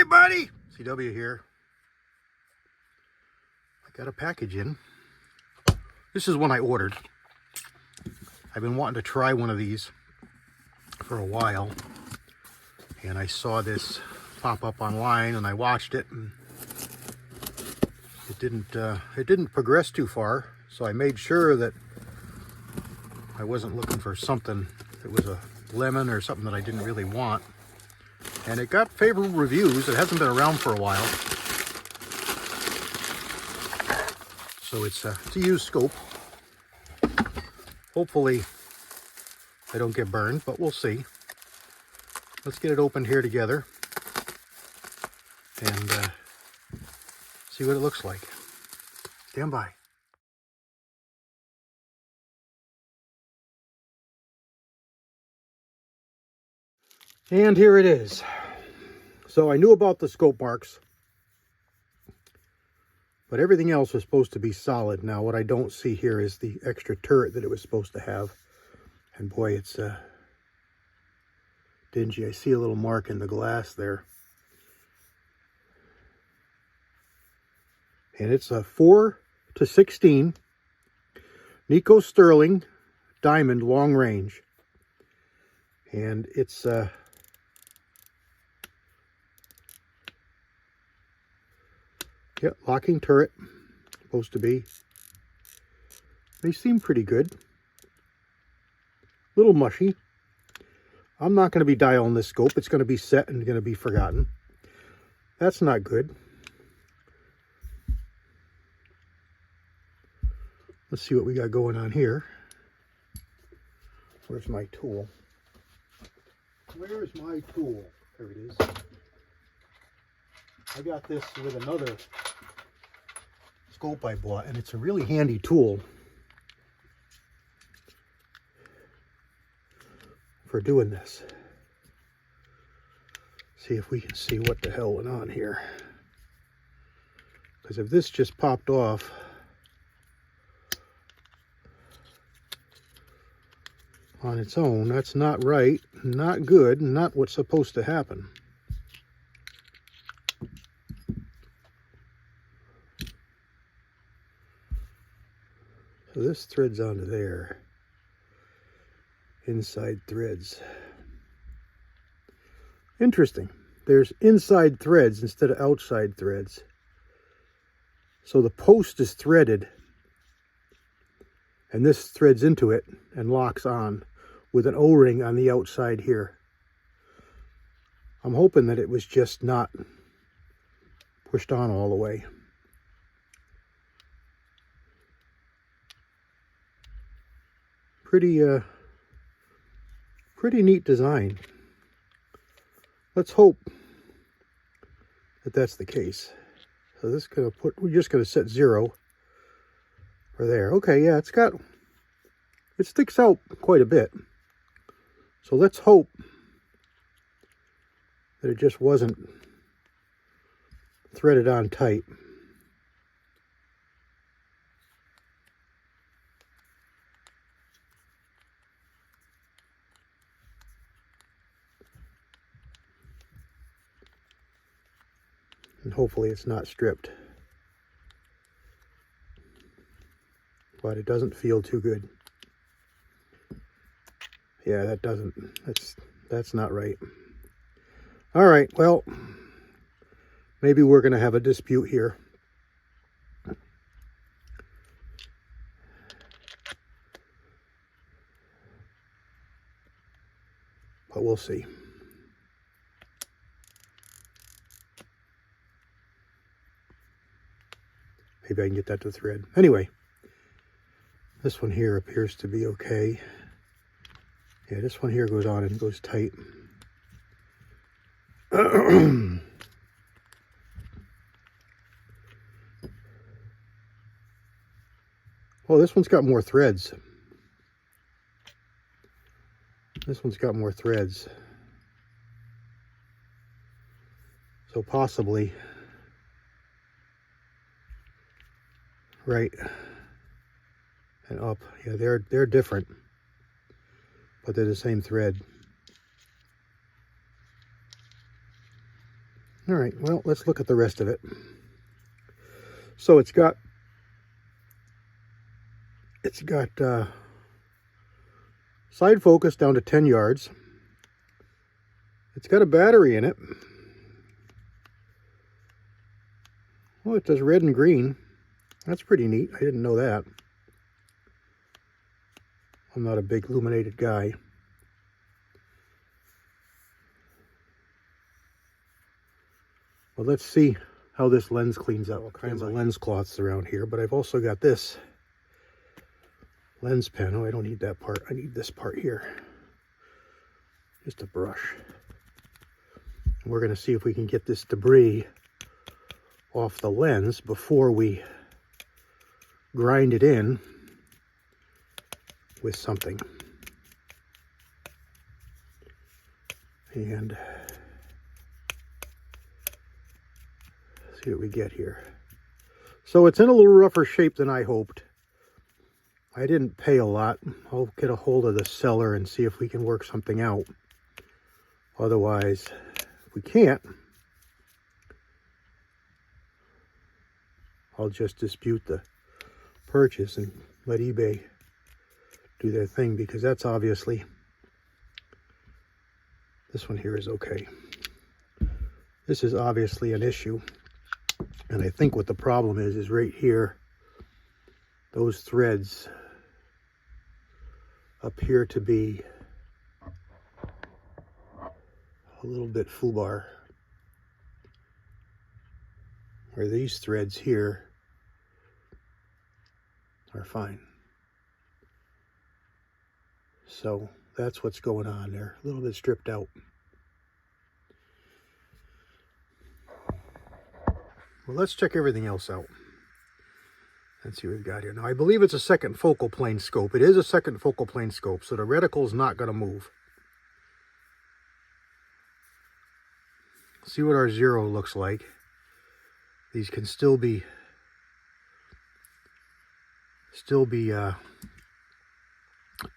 buddy. CW here. I got a package in. This is one I ordered. I've been wanting to try one of these for a while, and I saw this pop up online and I watched it, and it didn't progress too far, so I made sure that I wasn't looking for something that was a lemon or something that I didn't really want. And it got favorable reviews. It hasn't been around for a while. So it's a used scope. Hopefully I don't get burned, but we'll see. Let's get it opened here together and see what it looks like. Stand by. And here it is. So I knew about the scope marks, but everything else was supposed to be solid. Now what I don't see here is the extra turret that it was supposed to have. And boy, it's dingy. I see a little mark in the glass there. And it's a 4-16 Nikko Stirling diamond long range. And it's yeah, locking turret, supposed to be. They seem pretty good. Little mushy. I'm not going to be dialing this scope. It's going to be set and going to be forgotten. That's not good. Let's see what we got going on here. Where's my tool? Where's my tool? There it is. I got this with another scope I bought, and it's a really handy tool for doing this. See if we can see what the hell went on here. Because if this just popped off, on its own, that's not right, not good, not what's supposed to happen. So this threads onto there. Inside threads. Interesting. There's inside threads instead of outside threads. So the post is threaded, and this threads into it and locks on with an O-ring on the outside here. I'm hoping that it was just not pushed on all the way. Pretty neat design. Let's hope that that's the case. So this is gonna we're just gonna set 0 for there. Okay, yeah, it sticks out quite a bit. So let's hope that it just wasn't threaded on tight. And hopefully it's not stripped. But it doesn't feel too good. Yeah, that's not right. All right, well, maybe we're going to have a dispute here. But we'll see. Maybe I can get that to thread. Anyway, this one here appears to be okay. Yeah, this one here goes on and goes tight. Well, this one's got more threads. This one's got more threads. So possibly, right and up. Yeah, they're different, but they're the same thread. All right, well, let's look at the rest of it. So it's got side focus down to 10 yards. It's got a battery in it. Well, it does red and green. That's pretty neat. I didn't know that. I'm not a big illuminated guy. Well, let's see how this lens cleans up. All kinds of lens cloths around here, but I've also got this lens pen. Oh, I don't need that part. I need this part here. Just a brush. And we're going to see if we can get this debris off the lens before we grind it in with something. And see what we get here. So it's in a little rougher shape than I hoped. I didn't pay a lot. I'll get a hold of the seller and see if we can work something out. Otherwise, if we can't, I'll just dispute the purchase and let eBay do their thing, because that's obviously, this one here is okay. This is obviously an issue. And I think what the problem is right here, those threads appear to be a little bit foobar. Where these threads here are fine. So that's what's going on there. A little bit stripped out. Well, let's check everything else out. Let's see what we've got here. Now, I believe it's a second focal plane scope. It is a second focal plane scope, so the reticle is not going to move. See what our zero looks like. These can still be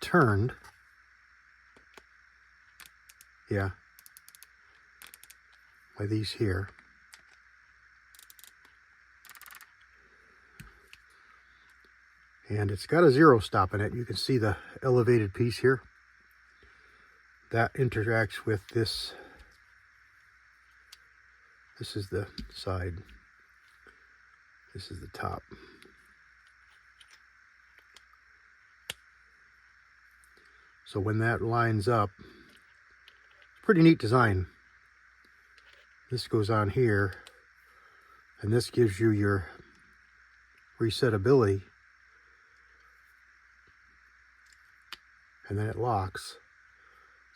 turned. Yeah, by these here. And it's got a zero stop in it. You can see the elevated piece here. That interacts with this. This is the side. This is the top. So when that lines up, pretty neat design. This goes on here, and this gives you your resetability. And then it locks.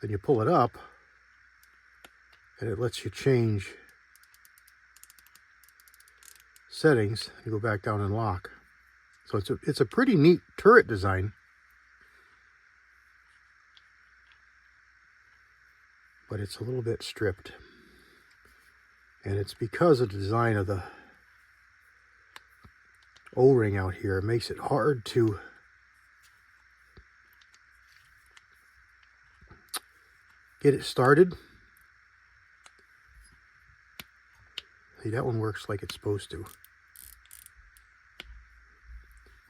Then you pull it up, and it lets you change settings. You go back down and lock. So it's a pretty neat turret design. But it's a little bit stripped. And it's because of the design of the O-ring out here. It makes it hard to get it started. See, that one works like it's supposed to.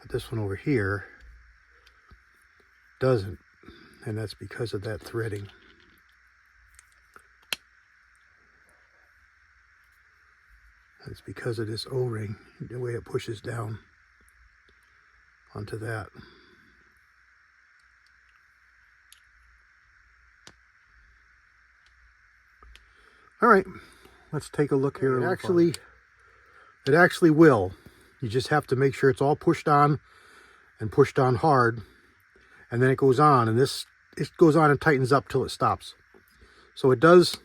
But this one over here doesn't. And that's because of that threading. It's because of this O-ring, the way it pushes down onto that. All right, let's take a look here. It actually will. You just have to make sure it's all pushed on and pushed on hard, and then it goes on, and it goes on and tightens up till it stops. So it does.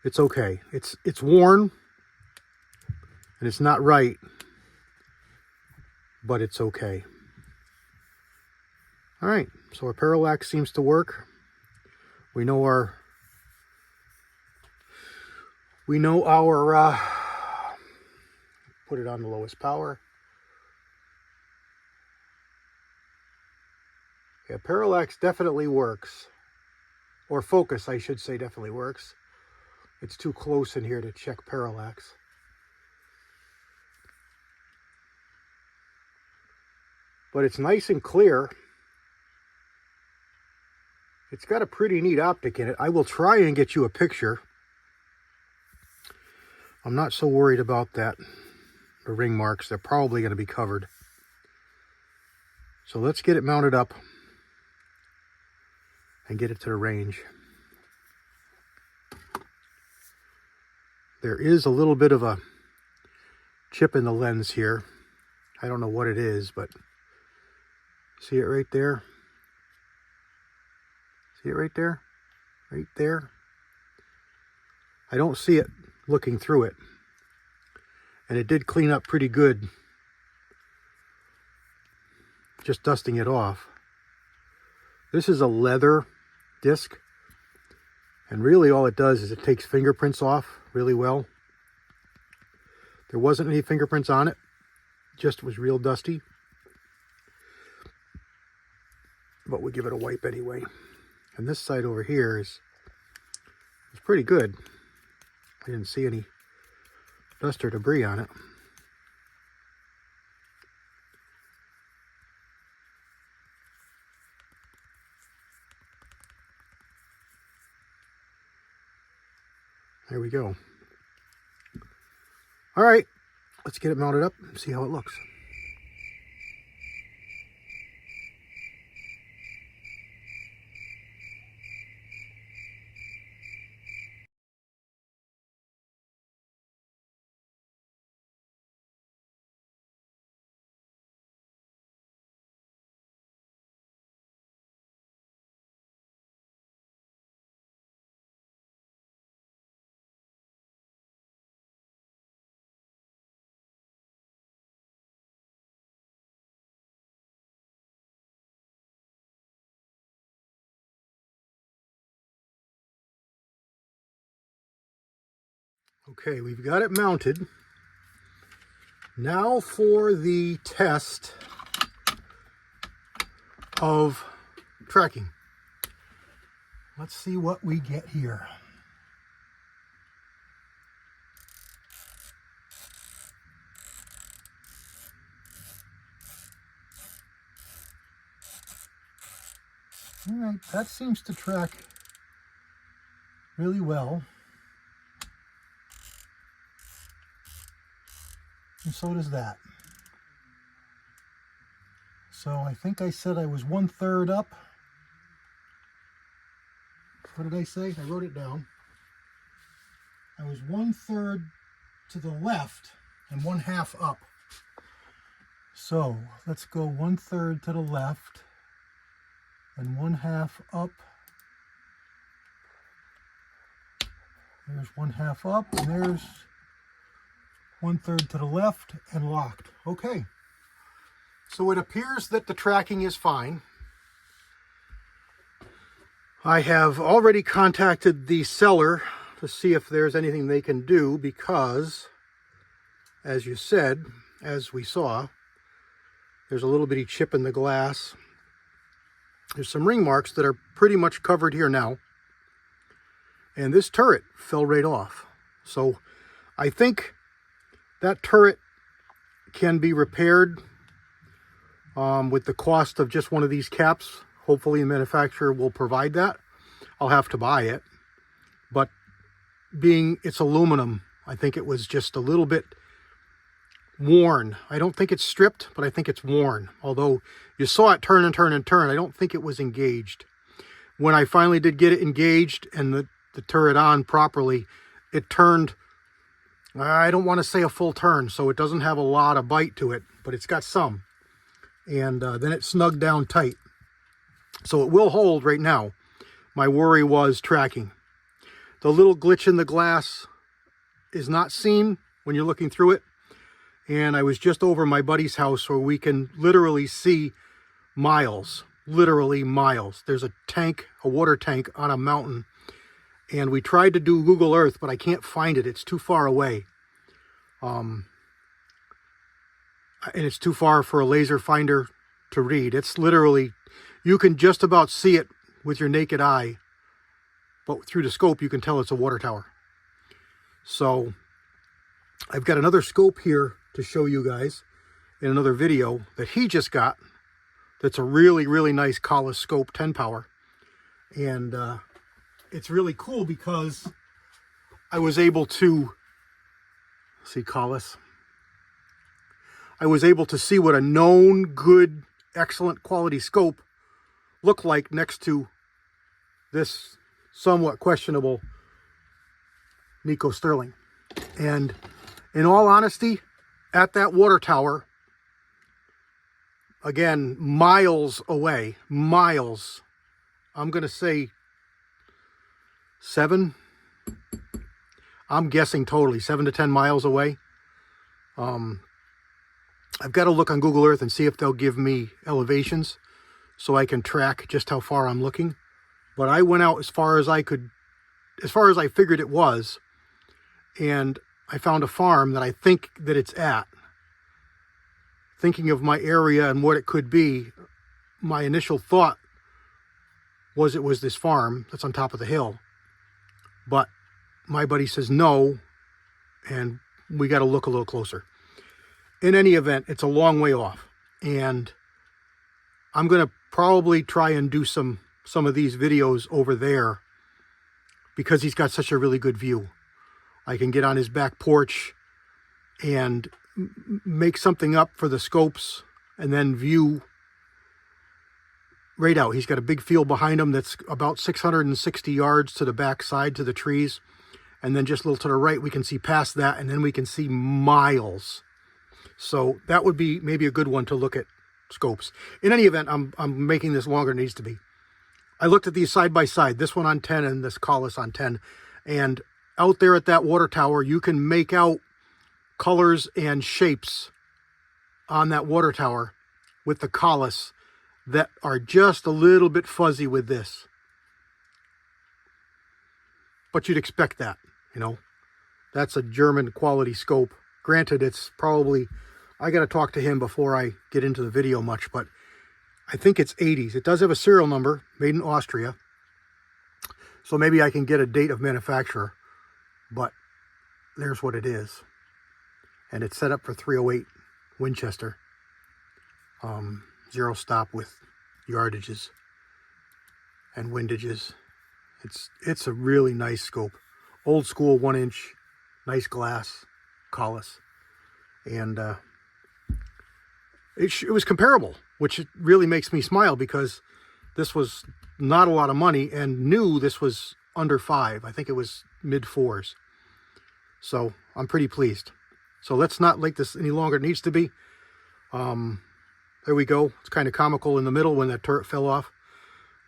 It's okay. It's worn. And it's not right, but it's okay. All right, so our parallax seems to work. We know our put it on the lowest power. Yeah, parallax definitely works. Or focus, I should say, definitely works. It's too close in here to check parallax. But it's nice and clear. It's got a pretty neat optic in it. I will try and get you a picture. I'm not so worried about that. The ring marks, they're probably going to be covered. So let's get it mounted up and get it to the range. There is a little bit of a chip in the lens here. I don't know what it is, but see it right there? See it right there? Right there? I don't see it looking through it. And it did clean up pretty good, just dusting it off. This is a leather disc, and really all it does is it takes fingerprints off really well. There wasn't any fingerprints on it, just was real dusty. But we give it a wipe anyway. And this side over here is pretty good. I didn't see any dust or debris on it. There we go. All right, let's get it mounted up and see how it looks. Okay, we've got it mounted. Now for the test of tracking. Let's see what we get here. All right, that seems to track really well. And so does that. So I think I said I was 1/3 up. What did I say? I wrote it down. I was 1/3 to the left and 1/2 up. So let's go 1/3 to the left and 1/2 up. There's 1/2 up, and there's 1/3 to the left and locked. Okay. So it appears that the tracking is fine. I have already contacted the seller to see if there's anything they can do because, as you said, as we saw, there's a little bitty chip in the glass. There's some ring marks that are pretty much covered here now. And this turret fell right off. So I think that turret can be repaired with the cost of just one of these caps. Hopefully the manufacturer will provide that. I'll have to buy it. But being it's aluminum, I think it was just a little bit worn. I don't think it's stripped, but I think it's worn. Although you saw it turn and turn and turn, I don't think it was engaged. When I finally did get it engaged and the turret on properly, it turned, I don't want to say a full turn, so it doesn't have a lot of bite to it, but it's got some. And then it snugged down tight. So it will hold right now. My worry was tracking. The little glitch in the glass is not seen when you're looking through it. And I was just over my buddy's house where we can literally see miles, literally miles. There's a tank, a water tank on a mountain. And we tried to do Google Earth, but I can't find it. It's too far away. And it's too far for a laser finder to read. It's literally, you can just about see it with your naked eye, but through the scope you can tell it's a water tower. So I've got another scope here to show you guys in another video that he just got. That's a really, really nice Collis scope, 10 power. And it's really cool because I was able to see Collis. I was able to see what a known, good, excellent quality scope looked like next to this somewhat questionable Nikko Stirling. And in all honesty, at that water tower, again, miles away, miles, I'm going to say 7, I'm guessing totally 7 to 10 miles away. I've got to look on Google Earth and see if they'll give me elevations so I can track just how far I'm looking. But I went out as far as I could, as far as I figured it was, and I found a farm that I think that it's at. Thinking of my area and what it could be, my initial thought was it was this farm that's on top of the hill. But my buddy says no, and we got to look a little closer. In any event, it's a long way off, and I'm going to probably try and do some of these videos over there because he's got such a really good view. I can get on his back porch and make something up for the scopes and then view right out. He's got a big field behind him that's about 660 yards to the back side to the trees. And then just a little to the right, we can see past that, and then we can see miles. So that would be maybe a good one to look at scopes. In any event, I'm making this longer than it needs to be. I looked at these side by side, this one on 10 and this Collis on 10. And out there at that water tower, you can make out colors and shapes on that water tower with the Collis that are just a little bit fuzzy with this. But you'd expect that, you know. That's a German quality scope. Granted, it's probably, I got to talk to him before I get into the video much, but I think it's 80s. It does have a serial number, made in Austria. So maybe I can get a date of manufacturer, but there's what it is. And it's set up for 308 Winchester. 0 stop with yardages and windages. It's a really nice scope. Old school 1-inch, nice glass, Collis. And it was comparable, which really makes me smile because this was not a lot of money and knew this was under 5. I think it was mid 4s. So I'm pretty pleased. So let's not make this any longer than it needs to be. There we go. It's kind of comical in the middle when that turret fell off,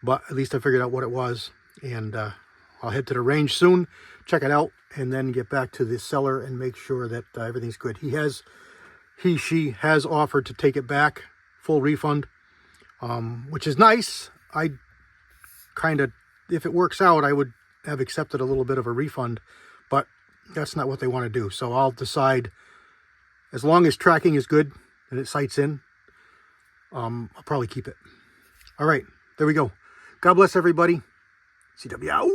but at least I figured out what it was. And I'll head to the range soon, check it out, and then get back to the seller and make sure that everything's good. She has offered to take it back, full refund, which is nice. I kind of, if it works out, I would have accepted a little bit of a refund, but that's not what they want to do. So I'll decide, as long as tracking is good and it sights in, I'll probably keep it. All right, there we go. God bless everybody. CW out.